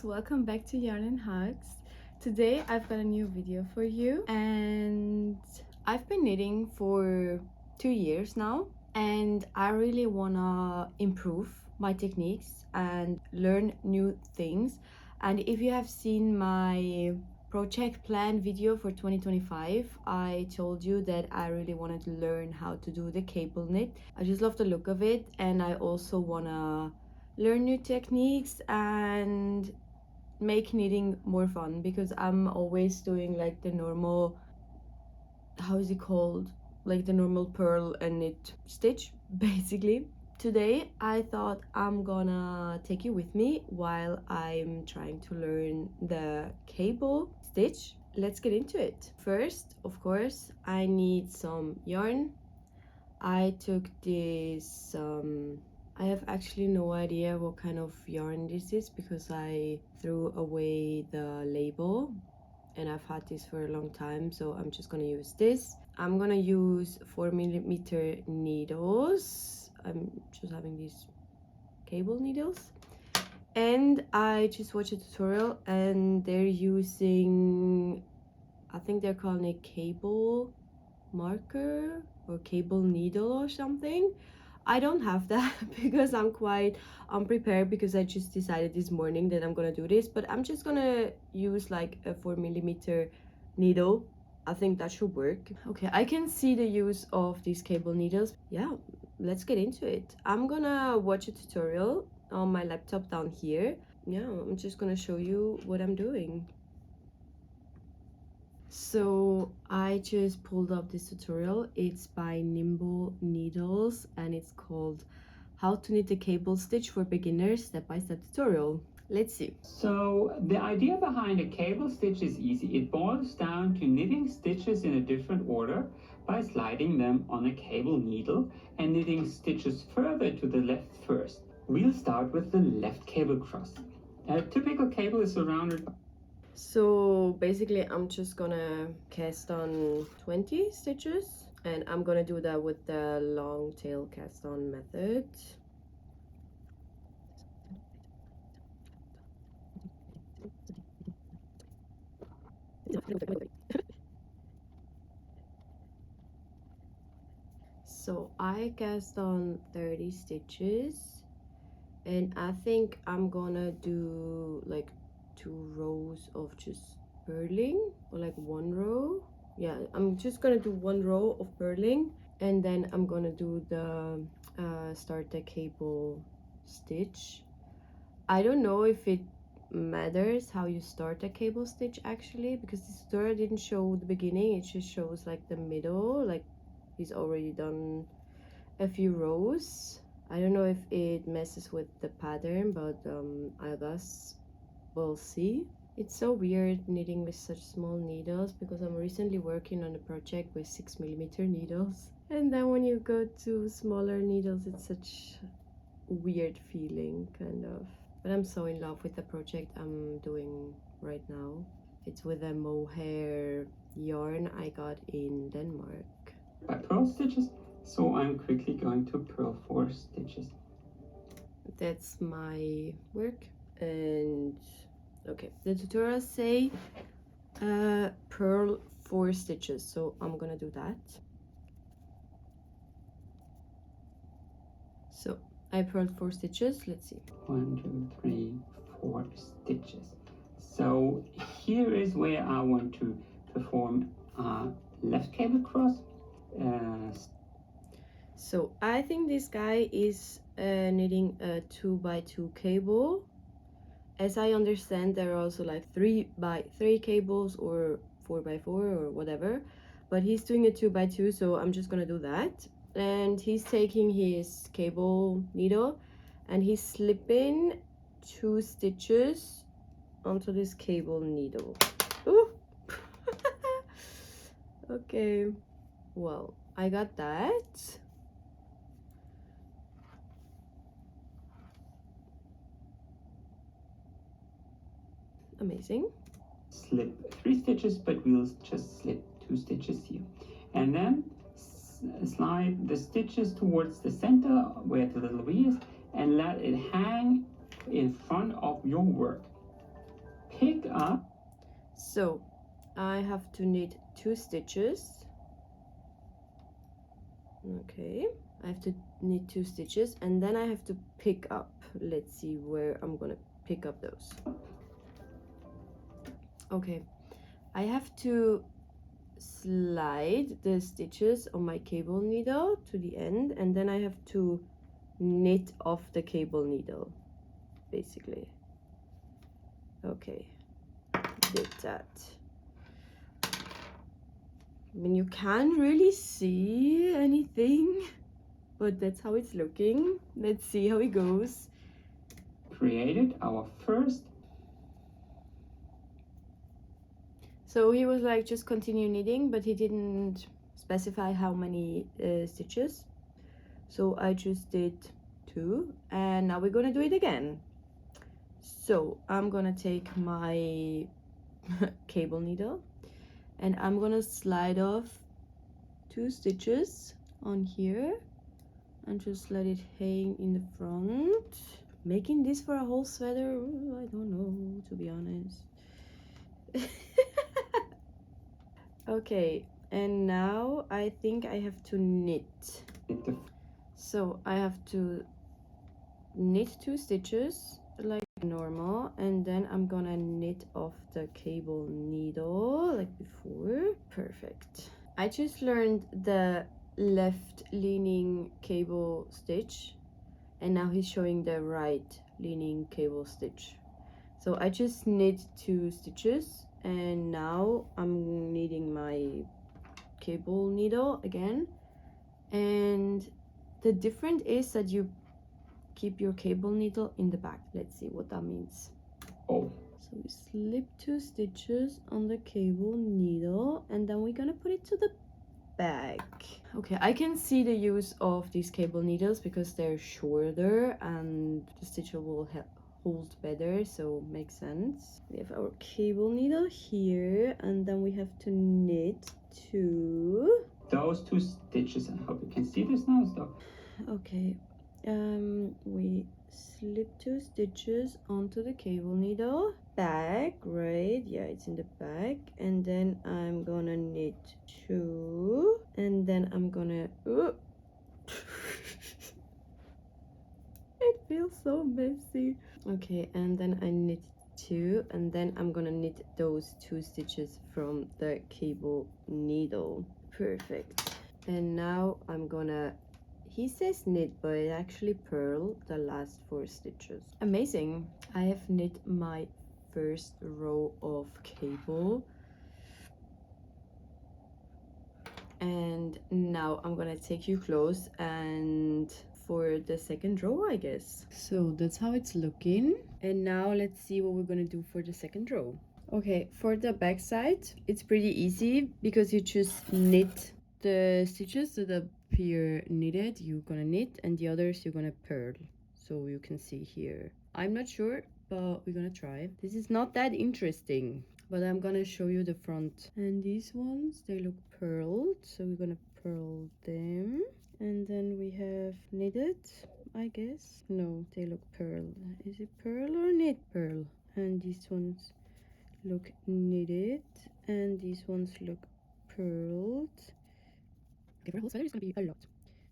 welcome back to Yarn and Hugs. Today I've got a new video for you, and I've been knitting for 2 years now, and I really wanna improve my techniques and learn new things. And if you have seen my project plan video for 2025, I told you that I really wanted to learn how to do the cable knit. I just love the look of it, and I also wanna learn new techniques and make knitting more fun, because I'm always doing like the normal, how is it called, like the normal purl and knit stitch basically. Today I thought I'm gonna take you with me while I'm trying to learn the cable stitch. Let's get into it. First, of course, I need some yarn. I took this I have actually no idea what kind of yarn this is, because I threw away the label and I've had this for a long time, so I'm just gonna use this. I'm gonna use 4mm needles. I'm just having these cable needles, and I just watched a tutorial and they're using, I think they're calling it cable marker or cable needle or something. I don't have that because I'm quite unprepared, because I just decided this morning that I'm gonna do this, but I'm just gonna use like a 4mm needle. I think that should work. Okay, I can see the use of these cable needles. Yeah, let's get into it. I'm gonna watch a tutorial on my laptop down here. Yeah, I'm just gonna show you what I'm doing. So I just pulled up this tutorial. It's by Nimble Needles and it's called How to Knit a Cable Stitch for Beginners Step-by-Step Tutorial. Let's see. So the idea behind a cable stitch is easy. It boils down to knitting stitches in a different order by sliding them on a cable needle and knitting stitches further to the left first. We'll start with the left cable cross. A typical cable is surrounded. So basically I'm just gonna cast on 20 stitches, and I'm gonna do that with the long tail cast on method. So I cast on 30 stitches, and I think I'm gonna do like 2 rows of just purling, or like 1 row. Yeah, I'm just gonna do 1 row of purling, and then I'm gonna do the start the cable stitch. I don't know if it matters how you start a cable stitch actually, because this tutorial didn't show the beginning, it just shows like the middle, like he's already done a few rows. I don't know if it messes with the pattern, but I guess we'll see. It's so weird knitting with such small needles, because I'm recently working on a project with 6mm needles, and then when you go to smaller needles, it's such a weird feeling, kind of. But I'm so in love with the project I'm doing right now. It's with a mohair yarn I got in Denmark. By purl stitches, so I'm quickly going to purl 4 stitches. That's my work. And okay, the tutorials say purl 4 stitches, so I'm gonna do that. So I purled 4 stitches. Let's see. 1, 2, 3, 4 stitches. So here is where I want to perform a left cable cross. So I think this guy is knitting a 2x2 cable. As I understand, there are also like 3x3 cables or 4x4 or whatever, but he's doing a 2x2, so I'm just gonna do that. And he's taking his cable needle and he's slipping 2 stitches onto this cable needle. Ooh. Okay, well, I got that. Amazing. Slip 3 stitches, but we'll just slip 2 stitches here, and then slide the stitches towards the center where the little V is and let it hang in front of your work. pick up. So I have to knit 2 stitches. Okay, I have to knit 2 stitches and then I have to pick up. Let's see where I'm gonna pick up those. Okay, I have to slide the stitches on my cable needle to the end and then I have to knit off the cable needle basically. Okay, did that. I mean, you can't really see anything, but that's how it's looking. Let's see how it goes. Created our first. So he was like, just continue knitting, but he didn't specify how many stitches. So I just did 2, and now we're gonna do it again. So I'm gonna take my cable needle and I'm gonna slide off 2 stitches on here and just let it hang in the front. Making this for a whole sweater, I don't know, to be honest. Okay, and now I think I have to knit. So I have to knit 2 stitches like normal, and then I'm gonna knit off the cable needle like before. Perfect. I just learned the left leaning cable stitch, and now he's showing the right leaning cable stitch. So I just knit 2 stitches and now I'm knitting my cable needle again, and the difference is that you keep your cable needle in the back. Let's see what that means. Oh. So we slip 2 stitches on the cable needle and then we're gonna put it to the back. Okay, I can see the use of these cable needles because they're shorter and the stitch will hold better, so makes sense. We have our cable needle here and then we have to knit 2. Those 2 stitches, I hope you can see this now. So. Okay, we slip 2 stitches onto the cable needle back, right? Yeah, it's in the back, and then I'm gonna knit 2 and then I'm gonna it feels so messy. Okay, and then I knit 2 and then I'm gonna knit those 2 stitches from the cable needle. Perfect. And now I'm gonna, he says knit, but it actually purl the last 4 stitches. Amazing. I have knit my first row of cable, and now I'm gonna take you close and for the second row, I guess. So that's how it's looking, and now let's see what we're gonna do for the second row. Okay, for the back side it's pretty easy because you just knit the stitches that appear knitted, you're gonna knit, and the others you're gonna purl. So you can see here, I'm not sure, but we're gonna try. This is not that interesting, but I'm gonna show you the front. And these ones, they look purled, so we're gonna purl them. And then we have knitted, I guess. No, they look purled. Is it purl or knit purl? And these ones look knitted, and these ones look purled. Okay, for a whole sweater, it's gonna be a lot.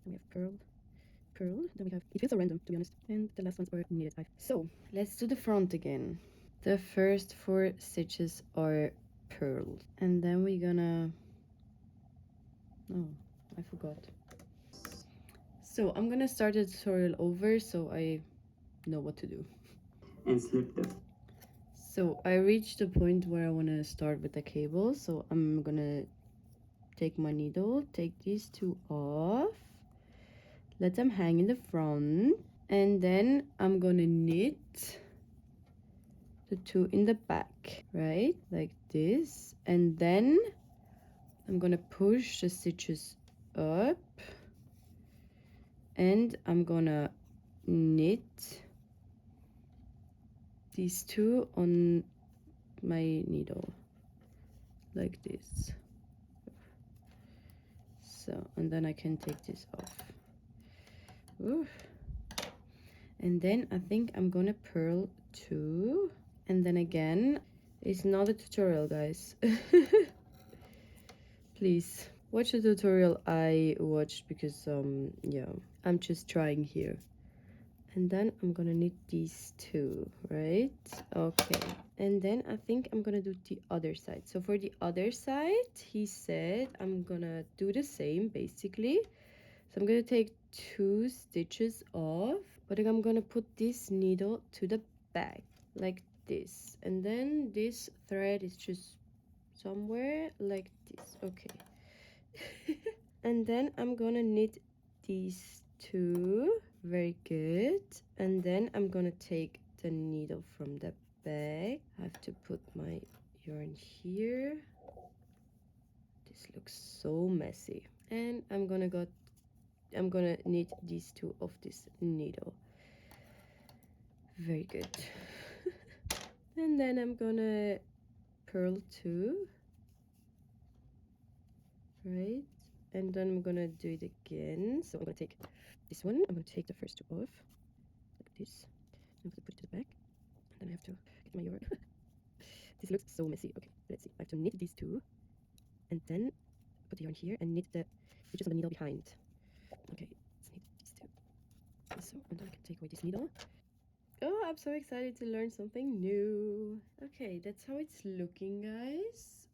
Then we have purled, then we have, it feels so random to be honest, and the last ones are knitted. So let's do the front again. The first 4 stitches are purled, and then we're gonna, oh, I forgot. So I'm gonna start the tutorial over so I know what to do. And slip them. So I reached the point where I want to start with the cable, so I'm gonna take my needle, take these 2 off, let them hang in the front, and then I'm gonna knit the 2 in the back, right, like this, and then I'm gonna push the stitches up and I'm gonna knit these 2 on my needle like this. So, and then I can take this off. Oof. And then I think I'm gonna purl 2 and then again It's not a tutorial, guys. Please watch the tutorial I watched, because yeah, I'm just trying here. And then I'm gonna knit these two, right? Okay, and then I think I'm gonna do the other side. So for the other side, he said I'm gonna do the same basically. So I'm gonna take 2 stitches off, but then I'm gonna put this needle to the back like this, and then this thread is just somewhere like this. Okay. And then I'm gonna knit these two. Very good. And then I'm gonna take the needle from the back. I have to put my yarn here. This looks so messy. And I'm gonna knit these two of this needle. Very good. And then I'm gonna purl 2, right? And then I'm gonna do it again. So I'm gonna take this one, I'm gonna take the first 2 off like this. I'm gonna put it to the back, and then I have to get my yarn. This looks so messy. Okay, let's see. I have to knit these 2 and then put the yarn here and knit the stitches on the needle behind. Okay, let's knit these 2. So, and then I can take away this needle. Oh, I'm so excited to learn something new. Okay, that's how it's looking, guys.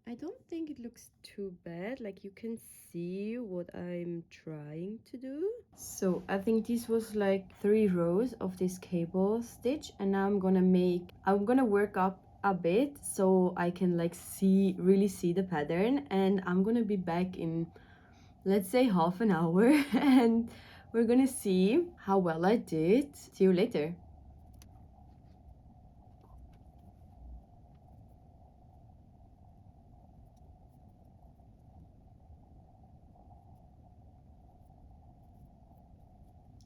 I don't think it looks too bad. Like, you can see what I'm trying to do. So I think this was like 3 rows of this cable stitch, and now I'm gonna work up a bit so I can like really see the pattern, and I'm gonna be back in, let's say, half an hour and we're gonna see how well I did. See you later.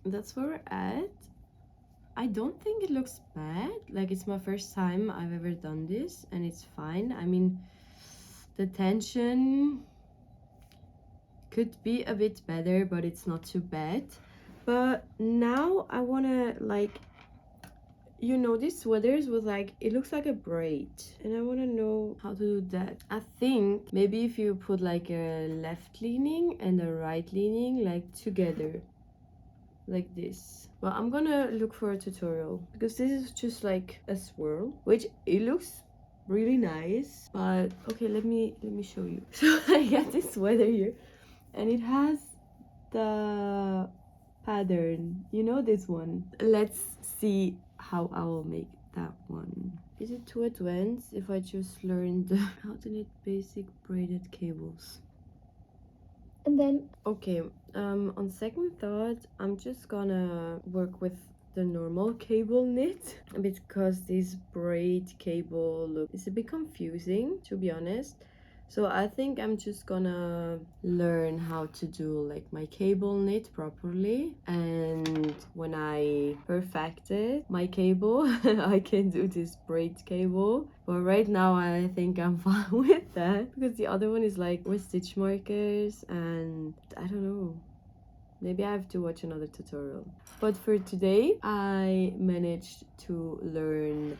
That's where we're at. I don't think it looks bad. Like, it's my first time I've ever done this, and it's fine. I mean, the tension could be a bit better, but it's not too bad. But now I wanna, like, you know, these sweaters with like, it looks like a braid, and I want to know how to do that. I think maybe if you put like a left leaning and a right leaning like together like this. Well, I'm gonna look for a tutorial, because this is just like a swirl, which it looks really nice. But okay, let me show you. So I got this sweater here, and it has the pattern, you know, this one. Let's see how I will make that one. Is it too advanced if I just learned how to knit basic braided cables? And then, okay, on second thought, I'm just gonna work with the normal cable knit, because this braid cable look is a bit confusing, to be honest. So I think I'm just gonna learn how to do like my cable knit properly, and when I perfected my cable I can do this braid cable. But right now I think I'm fine with that, because the other one is like with stitch markers, and I don't know, maybe I have to watch another tutorial. But for today I managed to learn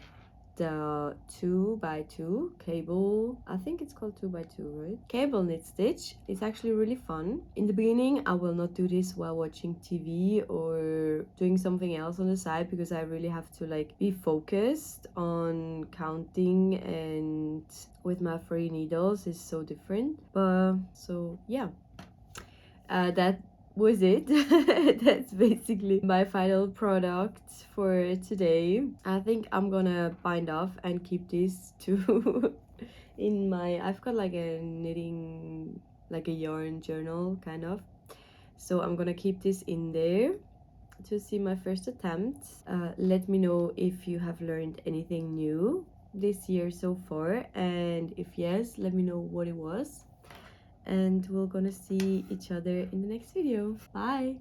the 2x2 cable. I think it's called 2x2, right? Cable knit stitch. It's actually really fun. In the beginning I will not do this while watching TV or doing something else on the side, because I really have to like be focused on counting, and with my 3 needles is so different. But so yeah, that was it. That's basically my final product for today. I think I'm gonna bind off and keep this too in my, I've got like a knitting, like a yarn journal kind of, so I'm gonna keep this in there to see my first attempt. Let me know if you have learned anything new this year so far, and if yes, let me know what it was. And we're gonna see each other in the next video. Bye!